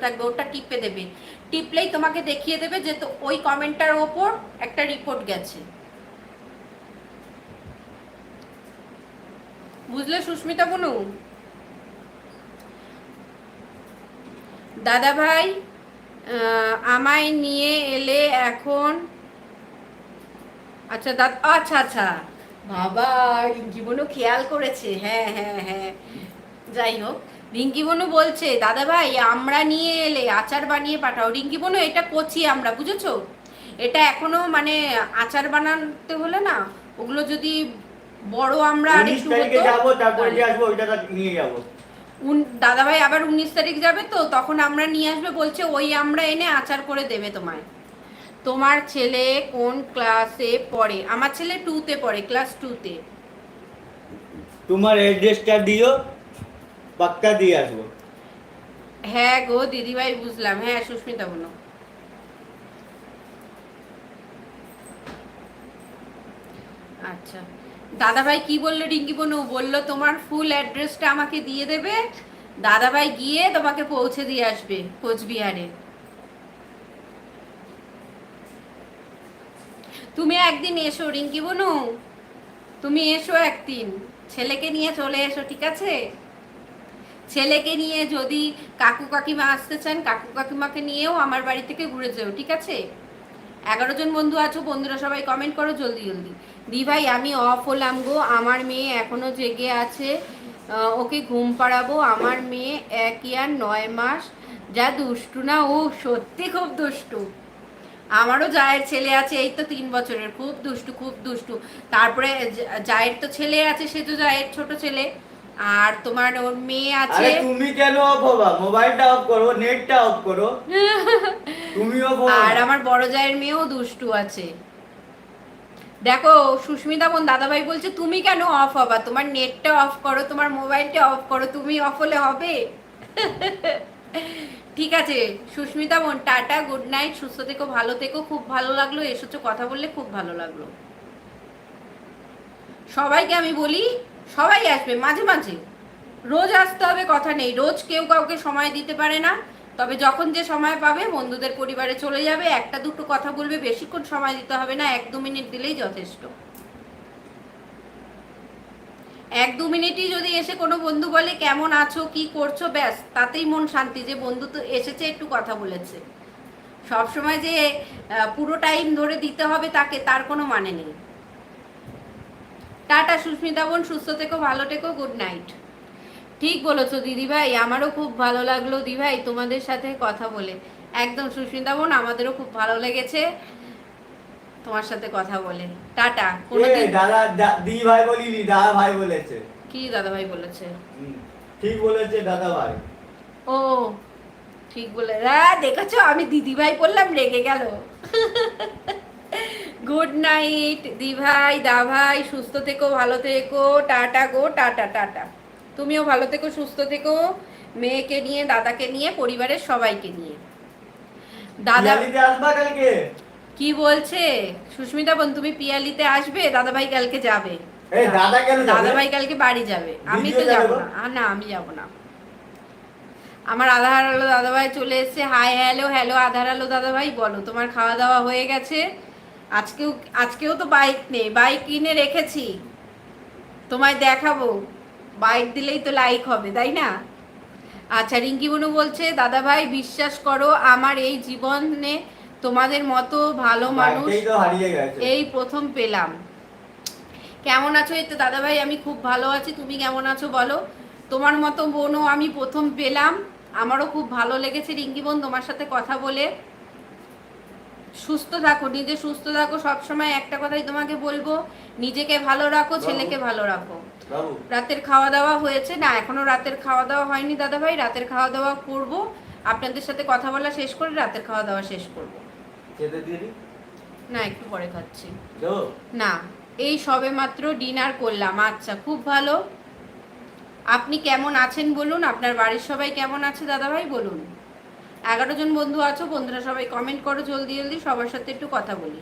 থাকবে, ওটা টিপে দেবে, টিপলেই তোমাকে দেখিয়ে দেবে যে তো ওই কমেন্টটার ওপর একটা রিপোর্ট গেছে। বুঝলে সুস্মিতা বনু? দাদা ভাই আমায় নিয়ে এলে এখন, আচ্ছা আচ্ছা আচ্ছা, বাবা রিঙ্কি বনু খেয়াল করেছে, হ্যাঁ হ্যাঁ হ্যাঁ। যাই হোক, রিঙ্কি বনু বলছে দাদা ভাই আমরা নিয়ে এলে আচার বানিয়ে পাঠাও। রিঙ্কি বনু এটা করছি আমরা, বুঝেছো? এটা এখনো মানে আচার বানাতে হলে না, ওগুলো যদি বড় আমরা আর একটু হতো যাবো, তারপরে যে আসবো ওইটা নিয়ে যাবো। দাদা ভাই আবার 19 তারিখ যাবে, তো তখন আমরা নিয়ে আসবে বলছে, ওই আমরা এনে আচার করে দেবে তোমায়। তোমার ছেলে কোন ক্লাসে পড়ে? আমার ছেলে 2-তে পড়ে, ক্লাস 2-তে। তোমার অ্যাড্রেসটা দিও, পাক্কা দিয়ে আসবো। হ্যাঁ গো দিদিভাই বুঝলাম, হ্যাঁ সুস্মিতা বলো। আচ্ছা দাদাভাই কি বললো রিঙ্কি বনু? বললো তোমার ফুল অ্যাড্রেসটা আমাকে দিয়ে দেবে, দাদাভাই গিয়ে তোমাকে পৌঁছে দিয়ে আসবে কোচবিহারে। তুমি একদিন এসো রিঙ্কি বনু, তুমি এসো একদিন, ছেলেকে নিয়ে চলে এসো, ঠিক আছে? ছেলেকে নিয়ে যদি কাকু কাকিমা আসতে চান, কাকু কাকিমাকে নিয়েও আমার বাড়ি থেকে ঘুরে যেও, ঠিক আছে? 11 জন বন্ধু আছো, বন্ধুরা সবাই কমেন্ট করো জলদি জলদি। দি ভাই আমি অফ হলাম গো, আমার মেয়ে এখনো জেগে আছে, ওকে ঘুম পাড়াবো। আমার মেয়ে 1 ইয়ার 9 মাস, যা দুষ্টু না ও, সত্যি খুব দুষ্টু। আমারও জায়ের ছেলে আছে, এই তো 3 বছরের, খুব দুষ্টু খুব দুষ্টু। তারপরে জায়ের তো ছেলে আছে, সে তো জায়ের ছোট ছেলে, আর তোমার ওর মেয়ে আছে। আরে তুমি কেন অফ হবা? মোবাইলটা অফ করো, নেটটা অফ করো, তুমি অফ হবা। আর আমার বড় জায়ের মেয়েও দুষ্টু আছে। দেখো সুস্মিতা বোন, দাদাভাই বলছে তুমি কেন অফ হবা? তোমার নেটটা অফ করো, তোমার মোবাইলটা অফ করো, তুমি অফ হলে হবে? ঠিক আছে সুস্মিতা বোন, টাটা, গুড নাইট, সুস্থ থেকো, ভালো থেকো। খুব ভালো লাগলো এসেছো, কথা বললে খুব ভালো লাগলো। সবাইকে আমি বলি সবাই আসবে মাঝে মাঝে, রোজ আসতে হবে কথা নেই, রোজ কেউ কাউকে সময় দিতে পারে না, তবে যখন যে সময় পাবে বন্ধুদের পরিবারে চলে যাবে, একটা দুটো কথা বলবে, বেশিক্ষণ সময় দিতে হবে না, 1-2 মিনিট দিলেই যথেষ্ট। 1-2 মিনিটই যদি এসে কোনো বন্ধু বলে কেমন আছো কি করছো, ব্যাস তাতেই মন শান্তি, যে বন্ধু তো এসেছে একটু কথা বলেছে। সব সময় যে পুরো টাইম ধরে দিতে হবে তাকে, তার কোনো মানে নেই। টাটা সুস্মিতা বোন, সুস্থ থেকো, ভালো থেকো, গুড নাইট। ঠিক বলেছো দিদিভাই, আমারও খুব ভালো লাগলো দিদিভাই তোমাদের সাথে কথা বলে। একদম সুস্মিতা বোন, আমাদেরও খুব ভালো লেগেছে তোমার সাথে কথা বলে। টাটা। কোনোদিন দাদা দি ভাই বলিনি, দাদা ভাই বলেছে। কি দাদা ভাই বলেছে? ঠিক বলেছে দাদা ভাই। ও ঠিক বলে, দেখেছো আমি দিদিভাই বললাম, রেগে গেল। গুড নাইট দি ভাই, দা ভাই, সুস্থ থেকো, ভালো থেকো, টাটা গো, টাটা টাটা। তুমিও ভালো থেকো, সুস্থ থেকো, মেয়েকে নিয়ে, দাদাকে নিয়ে, পরিবারের সবাইকে নিয়ে। দাদা আসবা কালকে? কি বলছে সুস্মিতা বোন? তুমি পিয়ালিতে আসবে? দাদা ভাই কালকে যাবে। দাদা কেন যাবে? দাদা ভাই কালকে বাড়ি যাবে, আমি তো যাবো না। না আমি যাবো না। আমার আধার আলো দাদা ভাই চলে এসছে। হাই হ্যালো, হ্যালো আধার আলো দাদা ভাই, বলো তোমার খাওয়া দাওয়া হয়ে গেছে? আজকেও তো বাইক নেই, বাইক কিনে রেখেছি, তোমায় দেখাবো, বাইক দিলেই তো লাইক হবে, তাই না? আচ্ছা রিঙ্কি বনু বলছে দাদা ভাই বিশ্বাস করো আমার এই জীবনে তোমাদের মতো ভালো মানুষ এই প্রথম পেলাম। কেমন আছো? এই তো দাদা ভাই আমি খুব ভালো আছি, তুমি কেমন আছো বলো? তোমার মতো বোনও আমি প্রথম পেলাম, আমারও খুব ভালো লেগেছে রিঙ্কি বোন তোমার সাথে কথা বলে। সুস্থ থাকো, নিজে সুস্থ থাকো, সবসময় একটা কথাই তোমাকে বলবো, নিজেকে ভালো রাখো, ছেলেকে ভালো রাখো। রাতের খাওয়া দাওয়া হয়েছে? না এখনো রাতের খাওয়া দাওয়া হয়নি দাদা ভাই, রাতের খাওয়া দাওয়া করব, আপনাদের সাথে কথা বলা শেষ করে রাতের খাওয়া দাওয়া শেষ করব। না একটু পরে খাচ্ছি। না এই সবে মাত্র ডিনার করলাম। আচ্ছা খুব ভালো। আপনি কেমন আছেন বলুন, আপনার বাড়ির সবাই কেমন আছে দাদা ভাই বলুন। 11 জন বন্ধু আছো, বন্ধুরা সবাই কমেন্ট করো জলদি জলদি, সবার সাথে একটু কথা বলি।